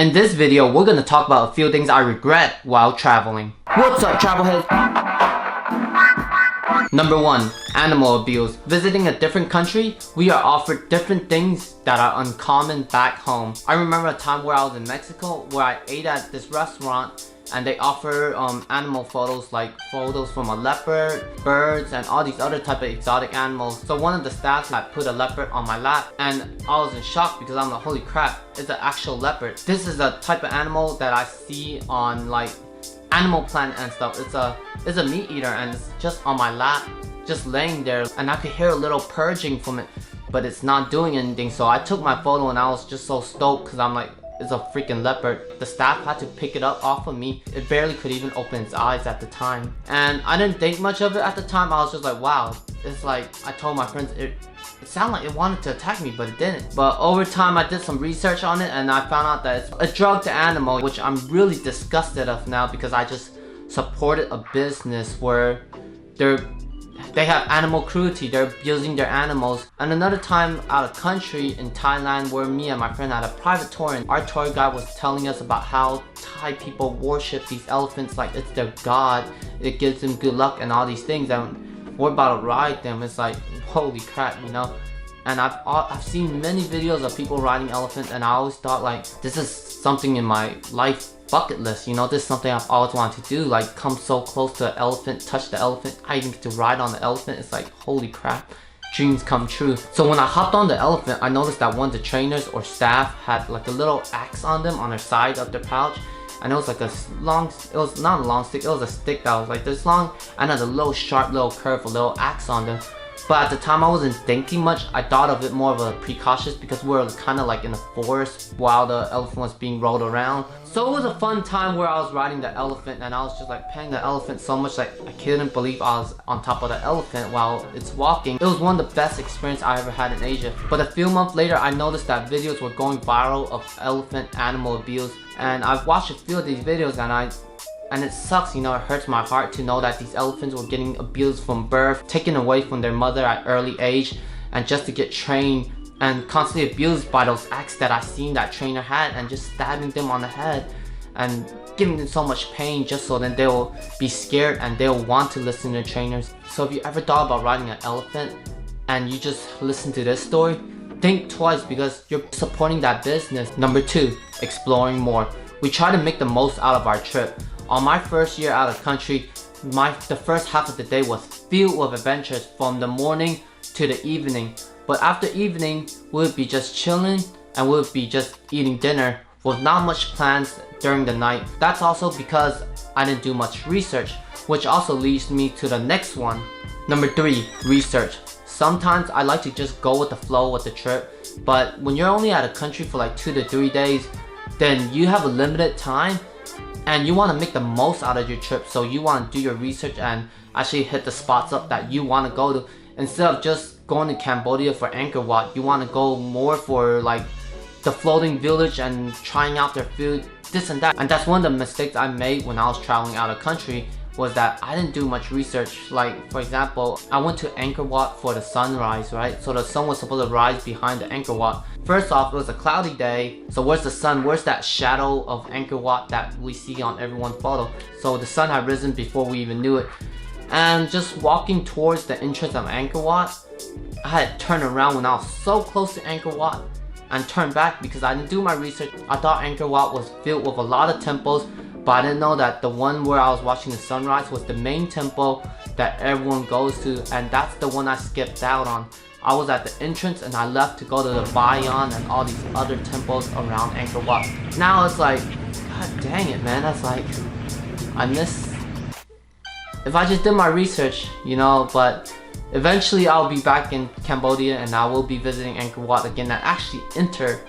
In this video, we're gonna talk about a few things I regret while traveling. What's up, travelheads? Number 1. Animal abuse. Visiting a different country, we are offered different things that are uncommon back home. I remember a time where I was in Mexico where I ate at this restaurant and they offer animal photos, like photos from a leopard, birds, and all these other type of exotic animals. So one of the staff had put a leopard on my lap and I was in shock because I'm like, holy crap, it's an actual leopard. This is a type of animal that I see on like Animal Planet and stuff. It's a meat eater and it's just on my lap, just laying there, and I could hear a little purging from it, but it's not doing anything. So I took my photo and I was just so stoked because I'm like, it's a freaking leopard. The staff had to pick it up off of me. It barely could even open its eyes at the time. And I didn't think much of it at the time. I was just like, wow. It's like, I told my friends, it sounded like it wanted to attack me, but it didn't. But over time, I did some research on it and I found out that it's a drug to animal, which I'm really disgusted of now because I just supported a business where they have animal cruelty, they're abusing their animals. And another time out of country in Thailand where me and my friend had a private tour and our tour guide was telling us about how Thai people worship these elephants like it's their god. It gives them good luck and all these things, and we're about to ride them. It's like, holy crap, you know? And I've seen many videos of people riding elephants and I always thought like, this is something in my life bucket list, you know, this is something I've always wanted to do, like come so close to an elephant, touch the elephant. I even get to ride on the elephant. It's like, holy crap, dreams come true. So when I hopped on the elephant, I noticed that one of the trainers or staff had like a little axe on them on their side of their pouch, and it was like a long, it was not a long stick, it was a stick that was like this long and had a little sharp little curve, a little axe on them. But at the time I wasn't thinking much. I thought of it more of a precautious because we were kind of like in a forest while the elephant was being rolled around. So it was a fun time where I was riding the elephant and I was just like petting the elephant so much like I couldn't believe I was on top of the elephant while it's walking. It was one of the best experiences I ever had in Asia. But a few months later I noticed that videos were going viral of elephant animal abuse, and I've watched a few of these videos and it sucks, you know, it hurts my heart to know that these elephants were getting abused from birth, taken away from their mother at early age, and just to get trained and constantly abused by those axes that I seen that trainer had, and just stabbing them on the head and giving them so much pain just so then they'll be scared and they'll want to listen to trainers. So if you ever thought about riding an elephant and you just listen to this story, think twice because you're supporting that business. Number 2, exploring more. We try to make the most out of our trip. On my first year out of country, the first half of the day was filled with adventures from the morning to the evening. But after evening, we would be just chilling and we would be just eating dinner with not much plans during the night. That's also because I didn't do much research, which also leads me to the next one. Number 3, research. Sometimes I like to just go with the flow with the trip, but when you're only out of country for like 2 to 3 days, then you have a limited time and you want to make the most out of your trip. So you want to do your research and actually hit the spots up that you want to go to. Instead of just going to Cambodia for Angkor Wat, you want to go more for like the floating village and trying out their food, this and that. And that's one of the mistakes I made when I was traveling out of country, was that I didn't do much research. Like for example, I went to Angkor Wat for the sunrise, right? So the sun was supposed to rise behind the Angkor Wat. First off, it was a cloudy day, so where's the sun? Where's that shadow of Angkor Wat that we see on everyone's photo? So the sun had risen before we even knew it. And just walking towards the entrance of Angkor Wat, I had to turn around when I was so close to Angkor Wat and turn back because I didn't do my research. I thought Angkor Wat was filled with a lot of temples, but I didn't know that the one where I was watching the sunrise was the main temple that everyone goes to, and that's the one I skipped out on. I was at the entrance and I left to go to the Bayon and all these other temples around Angkor Wat. Now it's like, god dang it, man, that's like, I miss, if I just did my research, you know. But eventually I'll be back in Cambodia and I will be visiting Angkor Wat again and actually enter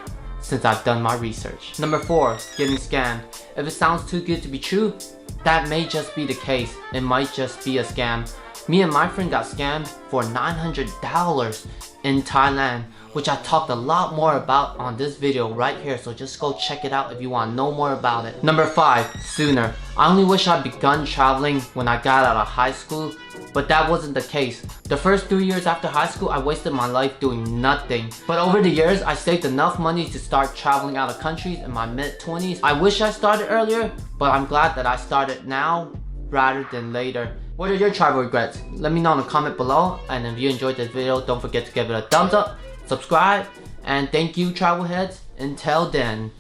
since I've done my research. Number 4, getting scammed. If it sounds too good to be true, that may just be the case. It might just be a scam. Me and my friend got scammed for $900 in Thailand. which I talked a lot more about on this video right here, so just go check it out if you want to know more about it. Number 5, sooner. I only wish I'd begun traveling when I got out of high school, but that wasn't the case. The first 3 years after high school, I wasted my life doing nothing. But over the years, I saved enough money to start traveling out of countries in my mid-20s. I wish I started earlier, but I'm glad that I started now rather than later. What are your travel regrets? Let me know in the comment below, and if you enjoyed this video, don't forget to give it a thumbs up, subscribe, and thank you travel heads. Until then.